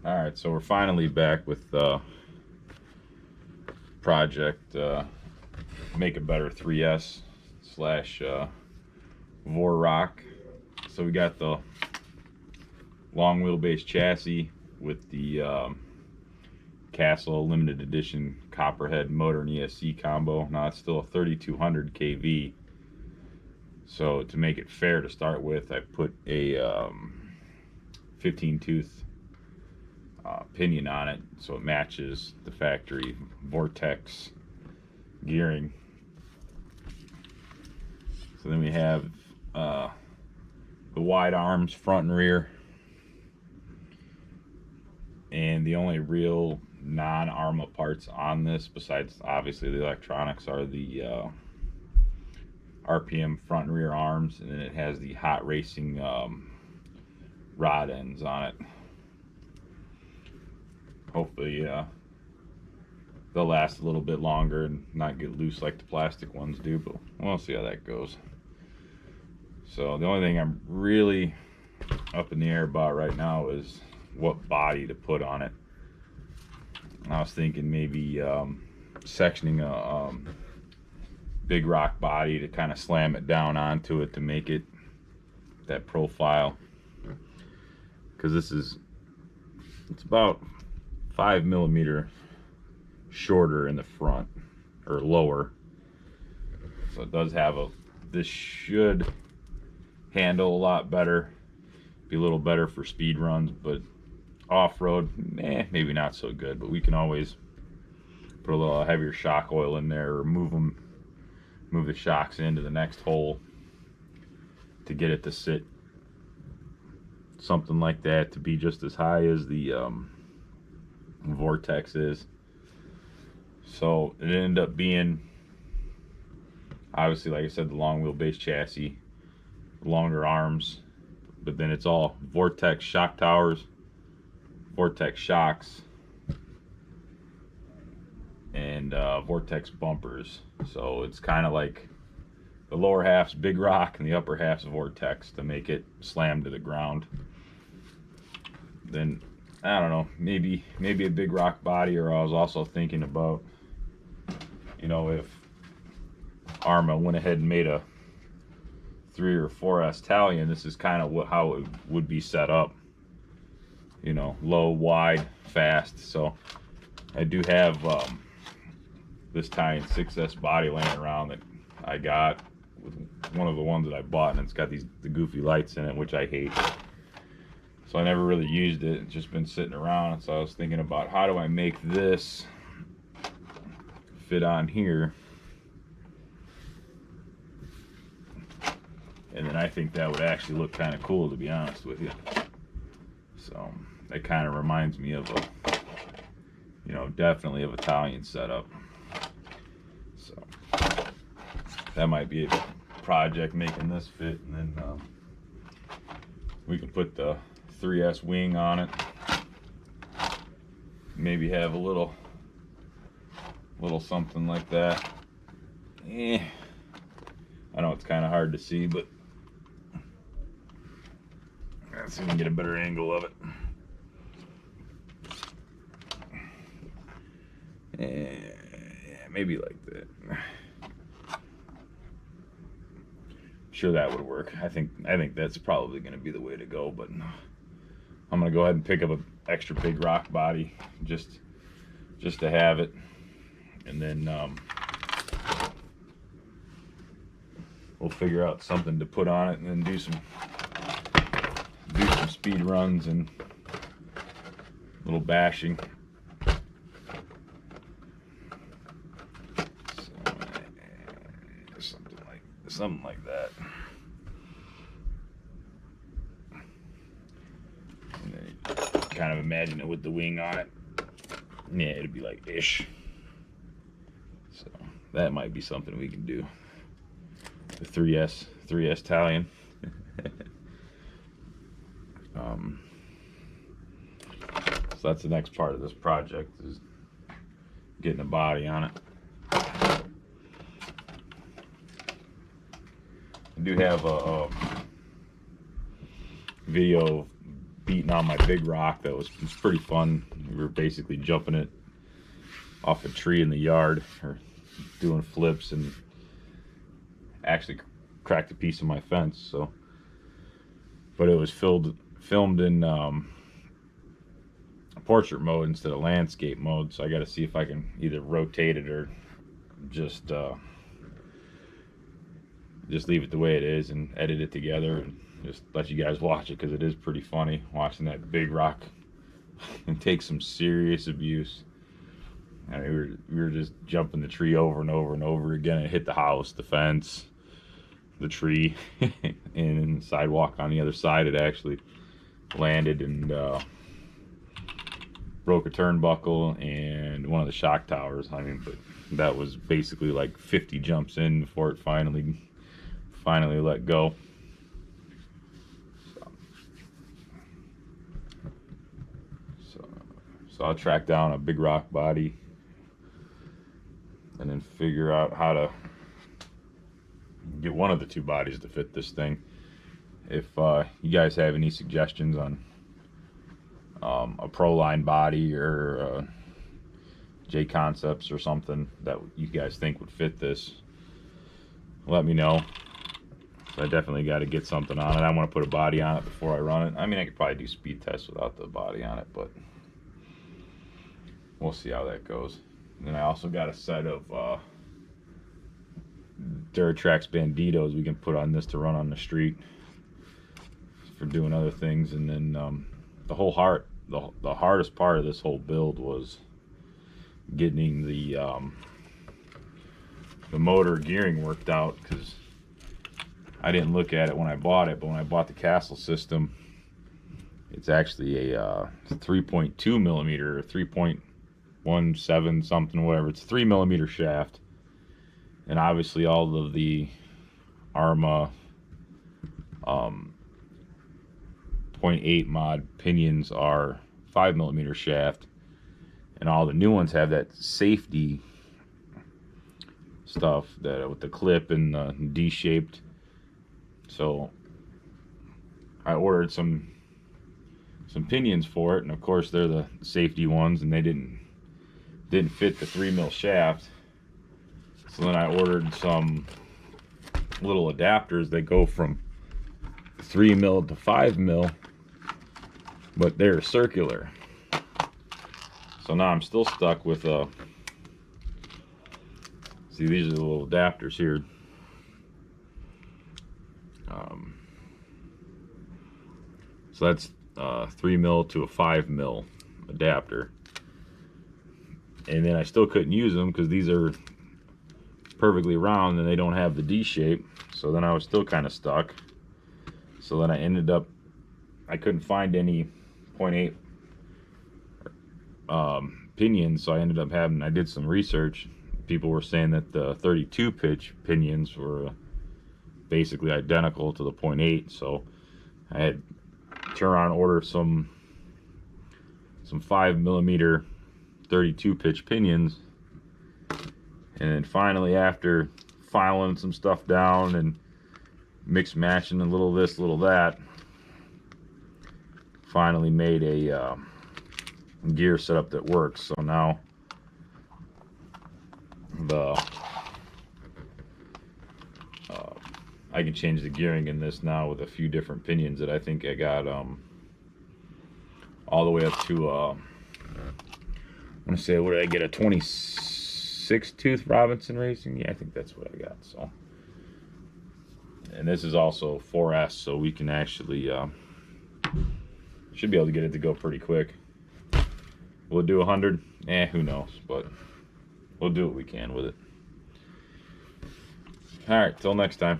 All right, so we're finally back with project Make It Better 3S slash Vor Rock. So we got the long wheelbase chassis with the Castle limited edition copperhead motor and ESC combo. Now it's still a 3200 kV. So to make it fair to start with, I put a 15 tooth pinion on it so it matches the factory vortex gearing. So then we have the wide arms front and rear, and the only real non-arrma parts on this, besides obviously the electronics, are the RPM front and rear arms, and then it has the hot racing rod ends on it. Hopefully they'll last a little bit longer and not get loose like the plastic ones do, but we'll see how that goes. So the only thing I'm really up in the air about right now is what body to put on it. I was thinking maybe sectioning a big rock body to kind of slam it down onto it to make it that profile, because it's about 5 millimeter shorter in the front, or lower, so it does have this should handle a lot better, be a little better for speed runs, but off-road, maybe not so good. But we can always put a little heavier shock oil in there, or move the shocks into the next hole to get it to sit something like that, to be just as high as the vortex is. So it ended up being, obviously, like I said, the long wheelbase chassis, longer arms, but then it's all vortex shock towers, vortex shocks, and vortex bumpers. So it's kind of like the lower half's big rock and the upper half's vortex to make it slam to the ground. Then I don't know, maybe a big rock body, or I was also thinking about, you know, if arrma went ahead and made a 3 or 4S Italian, this is kind of how it would be set up, you know, low, wide, fast. So I do have this Italian 6S body laying around that I got with one of the ones that I bought, and it's got the goofy lights in it, which I hate. So I never really used it. It's just been sitting around. So I was thinking about, how do I make this fit on here? And then I think that would actually look kind of cool, to be honest with you. So that kind of reminds me of definitely of Italian setup. So that might be a project, making this fit, and then we can put the 3S wing on it. Maybe have a little something like that. I know it's kind of hard to see, but let's see if we can get a better angle of it. Yeah, maybe like that. Sure, that would work. I think that's probably going to be the way to go. But I'm going to go ahead and pick up an extra big rock body just to have it, and then we'll figure out something to put on it, and then do some speed runs and little bashing. So, something like that. And then you kind of imagine it with the wing on it. Yeah, it'd be like ish. So that might be something we can do. The 3S Italian. So that's the next part of this project, is getting a body on it. I do have a video beating on my big rock. That was pretty fun. We were basically jumping it off a tree in the yard, or doing flips, and actually cracked a piece of my fence. So, but it was filmed in portrait mode instead of landscape mode. So I got to see if I can either rotate it or just leave it the way it is and edit it together and just let you guys watch it, because it is pretty funny watching that big rock and take some serious abuse. I mean, we were just jumping the tree over and over and over again. It hit the house, the fence, the tree, and the sidewalk on the other side. It actually landed and broke a turnbuckle and one of the shock towers. I mean, but that was basically like 50 jumps in before it finally let go. So I'll track down a big rock body and then figure out how to get one of the two bodies to fit this thing. If you guys have any suggestions on a Pro Line body or J Concepts or something that you guys think would fit this, let me know. I definitely got to get something on it. I want to put a body on it before I run it. I mean, I could probably do speed tests without the body on it, but we'll see how that goes. And then I also got a set of Duratrax Banditos we can put on this to run on the street for doing other things. And then the hardest part of this whole build was getting the motor gearing worked out, because I didn't look at it when I bought it, but when I bought the Castle system, it's actually a 3.2 millimeter or 3.17 something, whatever. It's a 3 millimeter shaft, and obviously all of the arrma 0.8 mod pinions are 5 millimeter shaft, and all the new ones have that safety stuff that with the clip and the D-shaped. So I ordered some pinions for it, and of course they're the safety ones, and they didn't fit the 3 mil shaft. So then I ordered some little adapters that go from 3 mil to 5 mil, but they're circular. So now I'm still stuck with see, these are the little adapters here. So that's 3 mil to a 5 mil adapter, and then I still couldn't use them because these are perfectly round and they don't have the D shape. So then I was still kind of stuck. So then I ended up, I couldn't find any 0.8 pinions, so I ended up I did some research. People were saying that the 32 pitch pinions were basically identical to the 0.8, so I had to turn around and order some 5 millimeter 32 pitch pinions. And then finally, after filing some stuff down and mix matching a little this, little that, finally made a gear setup that works. So now I can change the gearing in this now with a few different pinions that I think I got all the way up to I want to say, what did I get, a 26 tooth Robinson Racing? Yeah, I think that's what I got. So, and this is also 4S, so we can actually should be able to get it to go pretty quick. Will it do 100? Who knows, but we'll do what we can with it. All right, till next time.